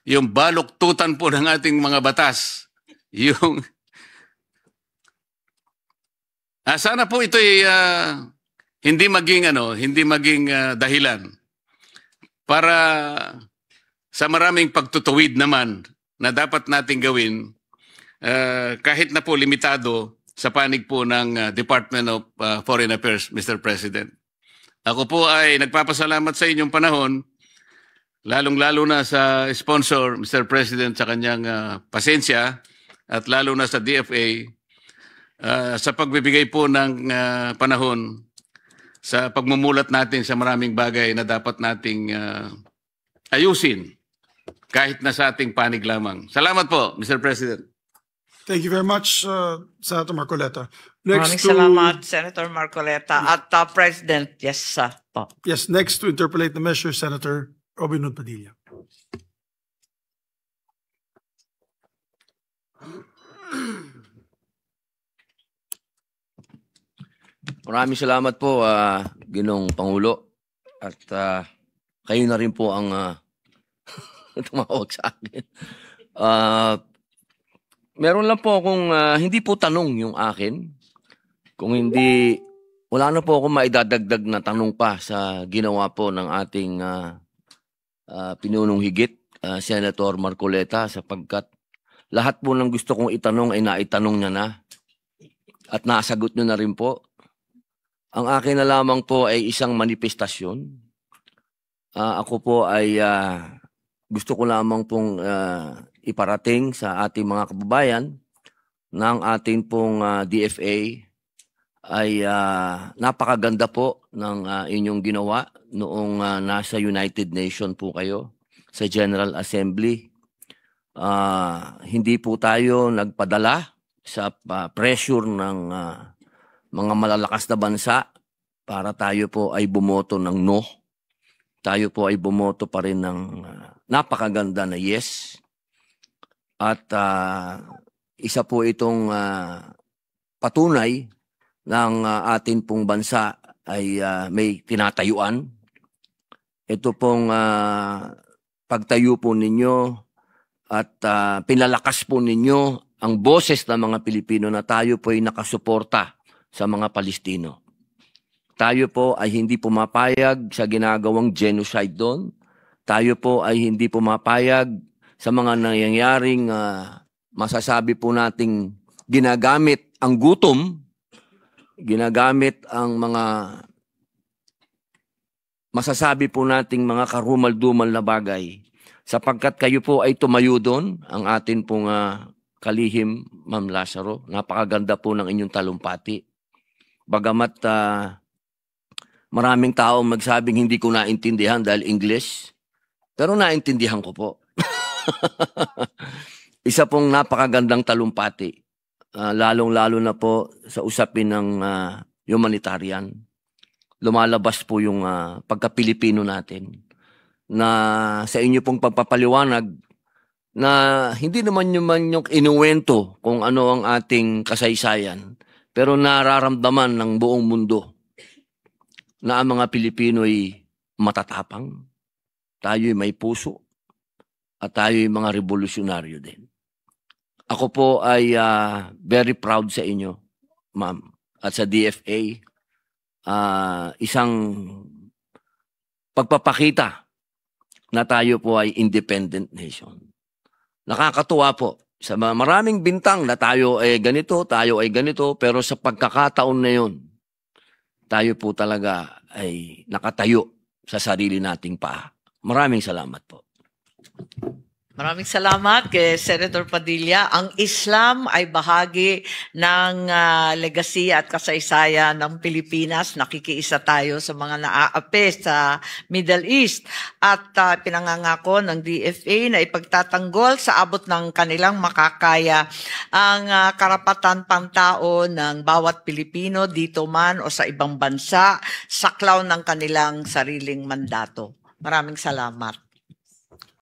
yung baluktutan po ng ating mga batas. Yung sana po ito'y hindi maging dahilan para sa maraming pagtutuwid naman na dapat nating gawin kahit na po limitado sa panig po ng Department of Foreign Affairs, Mr. President. Ako po ay nagpapasalamat sa inyong panahon, lalong-lalo na sa sponsor, Mr. President, sa kanyang pasensya, at lalo na sa DFA, sa pagbibigay po ng panahon sa pagmumulat natin sa maraming bagay na dapat nating ayusin kahit na sa ating panig lamang. Salamat po, Mr. President. Thank you very much, Senator Marcoleta. Maraming salamat, Senator Marcoleta. At President, yes, po. Yes, next to interpolate the measure, Senator Robin Hood Padilla. Maraming salamat po, Ginoong Pangulo. At kayo na rin po ang tumawag sa akin. Meron lang po akong, hindi po tanong yung akin. Kung hindi, wala na po akong maidadagdag na tanong pa sa ginawa po ng ating pinunong higit, Senator Marcoleta, sapagkat lahat po ng gusto kong itanong ay naitanong niya na. At nasagot niyo na rin po. Ang akin na lamang po ay isang manifestasyon. Ako po ay gusto ko lamang pong iparating sa ating mga kababayan ng ating pong DFA ay napakaganda po ng inyong ginawa noong nasa United Nations po kayo sa General Assembly. Hindi po tayo nagpadala sa pressure ng mga malalakas na bansa para tayo po ay bumoto ng no. Tayo po ay bumoto pa rin ng napakaganda na yes. At isa po itong patunay ng atin pong bansa ay may tinatayuan. Ito pong pagtayo po ninyo at pinalakas po ninyo ang boses ng mga Pilipino na tayo po ay nakasuporta sa mga Palestino. Tayo po ay hindi pumapayag sa ginagawang genocide doon. Tayo po ay hindi pumapayag sa mga nangyayaring masasabi po nating ginagamit ang gutom, ginagamit ang mga masasabi po nating mga karumal-dumal na bagay. Sapagkat kayo po ay tumayo doon, ang atin pong kalihim, Ma'am Lazaro. Napakaganda po ng inyong talumpati. Bagamat maraming tao magsabing hindi ko naintindihan dahil English, pero naintindihan ko po. Isa pong napakagandang talumpati, lalong-lalo na po sa usapin ng humanitarian. Lumalabas po yung pagka-Pilipino natin na sa inyo pong pagpapaliwanag na hindi naman yung inuwento kung ano ang ating kasaysayan, pero nararamdaman ng buong mundo na ang mga Pilipino ay matatapang, tayo ay may puso, at tayo ay mga revolusyonaryo din. Ako po ay very proud sa inyo, ma'am, at sa DFA. Isang pagpapakita na tayo po ay independent nation. Nakakatuwa po. Sa maraming bintang na tayo ay ganito, pero sa pagkakataon na yun, tayo po talaga ay nakatayo sa sarili nating paa. Maraming salamat po. Maraming salamat kay Senator Padilla. Ang Islam ay bahagi ng legacy at kasaysayan ng Pilipinas. Nakikiisa tayo sa mga naaapi sa Middle East. At pinangangako ng DFA na ipagtatanggol sa abot ng kanilang makakaya ang karapatan pantao ng bawat Pilipino dito man o sa ibang bansa, saklaw ng kanilang sariling mandato. Maraming salamat.